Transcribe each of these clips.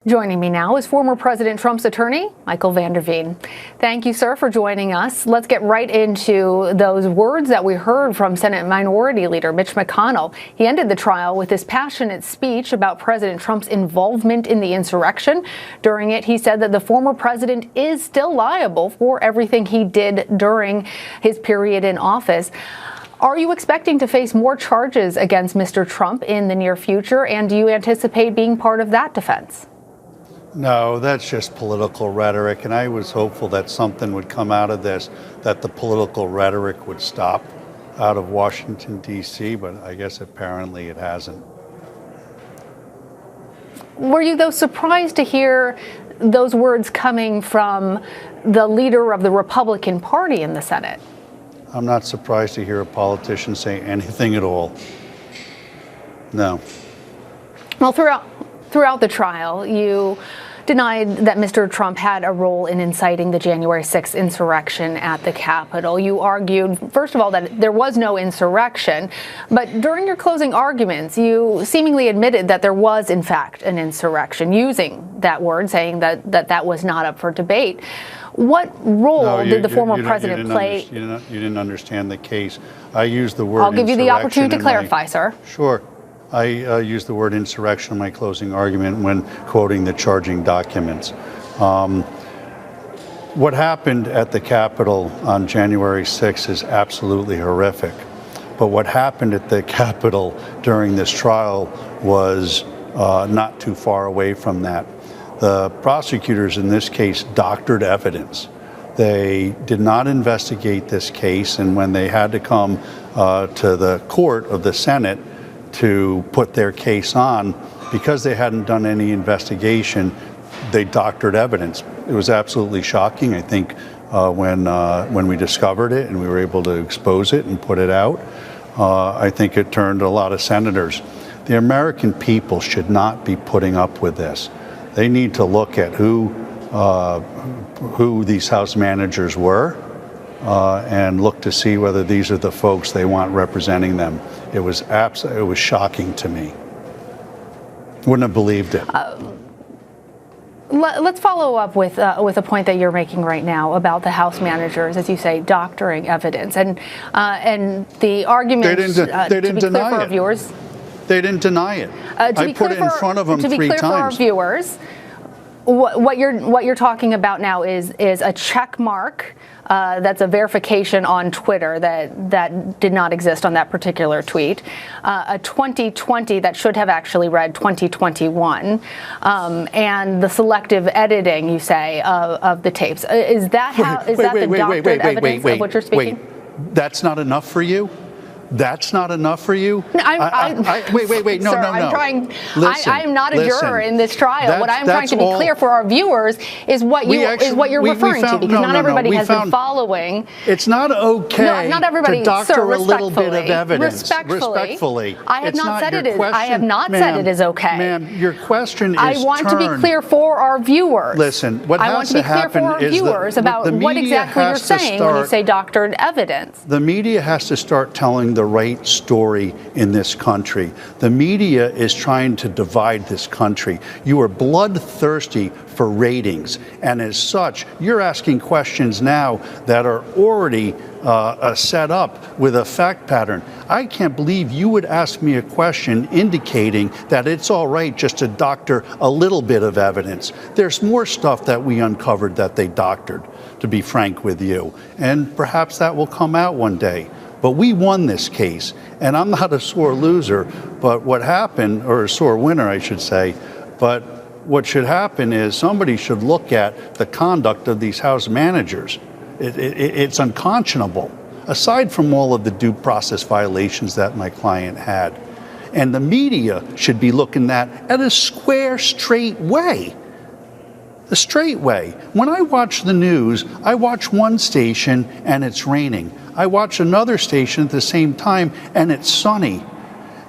Joining me now is former President Trump's attorney, Michael van der Veen. Thank you, sir, for joining us. Let's get right into those words that we heard from Senate Minority Leader Mitch McConnell. He ended the trial with his passionate speech about President Trump's involvement in the insurrection. During it, he said that the former president is still liable for everything he did during his period in office. Are you expecting to face more charges against Mr. Trump in the near future, and do you anticipate being part of that defense? No, that's just political rhetoric, and I was hopeful that something would come out of this, that the political rhetoric would stop out of Washington, D.C., but I guess apparently it hasn't. Were you, though, surprised to hear those words coming from the leader of the Republican Party in the Senate? I'm not surprised to hear a politician say anything at all. No. Well, throughout the trial, you denied that Mr. Trump had a role in inciting the January 6th insurrection at the Capitol. You argued, first of all, that there was no insurrection, but during your closing arguments, you seemingly admitted that there was, in fact, an insurrection, using that word, saying that was not up for debate. What role did the former president play? You didn't understand the case. I used the word I'll give you the opportunity to clarify, sir. Sure. I used the word insurrection in my closing argument when quoting the charging documents. What happened at the Capitol on January 6th is absolutely horrific. But what happened at the Capitol during this trial was not too far away from that. The prosecutors in this case doctored evidence. They did not investigate this case, and when they had to come to the court of the Senate to put their case on, because they hadn't done any investigation, they doctored evidence. It was absolutely shocking. I think when we discovered it and we were able to expose it and put it out, I think it turned a lot of senators. The American people should not be putting up with this. They need to look at who these House managers were and look to see whether these are the folks they want representing them. It was shocking to me. Wouldn't have believed it. Let's follow up with a point that you're making right now about the House managers, as you say, doctoring evidence, and the argument. They didn't deny it. For our viewers, they didn't deny it. I put it in front of them 3 times. To be clear for our viewers, what you're talking about now is a check mark. That's a verification on Twitter that did not exist on that particular tweet. A 2020 that should have actually read 2021, and the selective editing, you say, of the tapes. Is that the doctored evidence of what you're speaking? Wait, that's not enough for you? That's not enough for you? Wait, no, sir, no. I'm not a juror in this trial. What I'm trying to be clear for our viewers is what you're referring to, because not everybody has been following. It's not okay not everybody, to doctor sir, a little bit of evidence. Respectfully. I have not said it is okay. Ma'am, your question is I want to be clear for our viewers. Listen, what has to happen is I want to be clear for our viewers about what exactly you're saying when you say doctored evidence. The media has to start telling the right story in this country. The media is trying to divide this country. You are bloodthirsty for ratings, and as such, you're asking questions now that are already set up with a fact pattern. I can't believe you would ask me a question indicating that it's all right just to doctor a little bit of evidence. There's more stuff that we uncovered that they doctored, to be frank with you, and perhaps that will come out one day. But we won this case, and I'm not a sore loser, but what happened, or a sore winner, I should say, but what should happen is somebody should look at the conduct of these House managers. It's unconscionable, aside from all of the due process violations that my client had. And the media should be looking at a square, straight way. The straight way. When I watch the news, I watch one station and it's raining. I watch another station at the same time and it's sunny.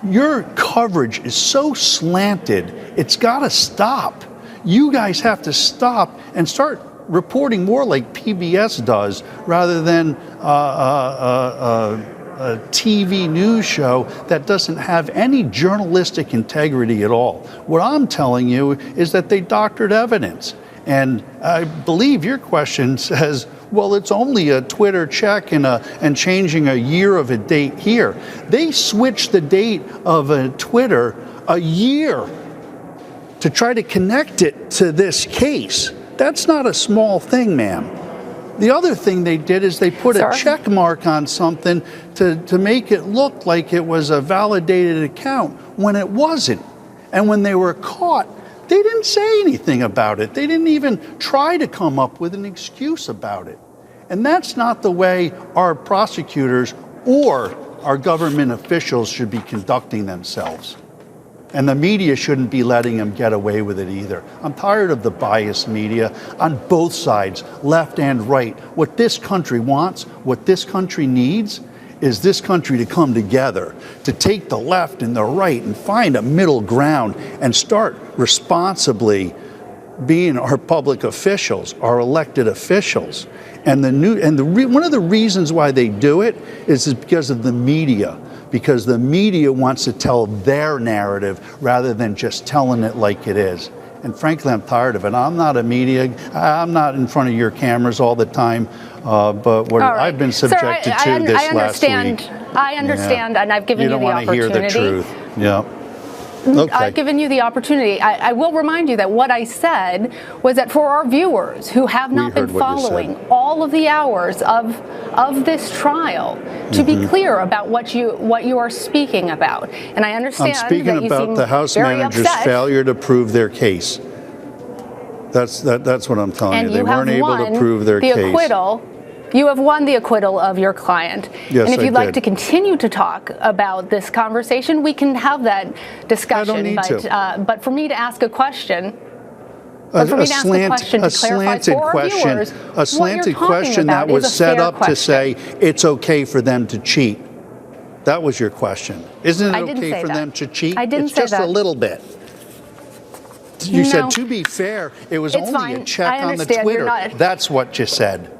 Your coverage is so slanted, it's got to stop. You guys have to stop and start reporting more like PBS does rather than TV news show that doesn't have any journalistic integrity at all. What I'm telling you is that they doctored evidence. And I believe your question says, well, it's only a Twitter check and changing a year of a date here. They switched the date of a Twitter a year to try to connect it to this case. That's not a small thing, ma'am. The other thing they did is they put a check mark on something to make it look like it was a validated account when it wasn't. And when they were caught, they didn't say anything about it. They didn't even try to come up with an excuse about it. And that's not the way our prosecutors or our government officials should be conducting themselves. And the media shouldn't be letting them get away with it either. I'm tired of the biased media on both sides, left and right. What this country wants, what this country needs, is this country to come together, to take the left and the right and find a middle ground and start responsibly being our public officials, our elected officials. And one of the reasons why they do it is because of the media. Because the media wants to tell their narrative rather than just telling it like it is. And frankly, I'm tired of it. I'm not a media, I'm not in front of your cameras all the time, but what I've been subjected to this last week. I understand, and I've given you the opportunity. You don't want to hear the truth. Yeah. Okay. I've given you the opportunity. I will remind you that what I said was that for our viewers who have not been following all of the hours of this trial, to be clear about what you are speaking about. And I understand I'm speaking that you about seem the House very manager's upset. failure to prove their case. That's what I'm telling you. They weren't able to prove their case. You have won the acquittal of your client. Yes, and if you'd like to continue to talk about this conversation, we can have that discussion. I don't need to. But for me to ask a question, a slanted question that was set up to say it's okay for them to cheat. That was your question. Isn't it okay for them to cheat? I didn't say that. It's just a little bit. You said, to be fair, it was only a check on the Twitter. That's what you said.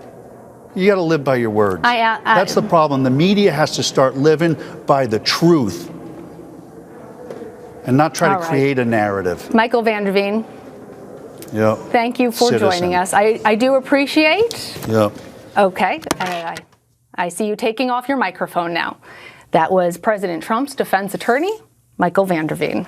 You got to live by your words. That's the problem. The media has to start living by the truth and not try to create a narrative. Michael Vanderveen. Yeah. Thank you for joining us. I do appreciate. Yeah. Okay. I see you taking off your microphone now. That was President Trump's defense attorney, Michael Vanderveen.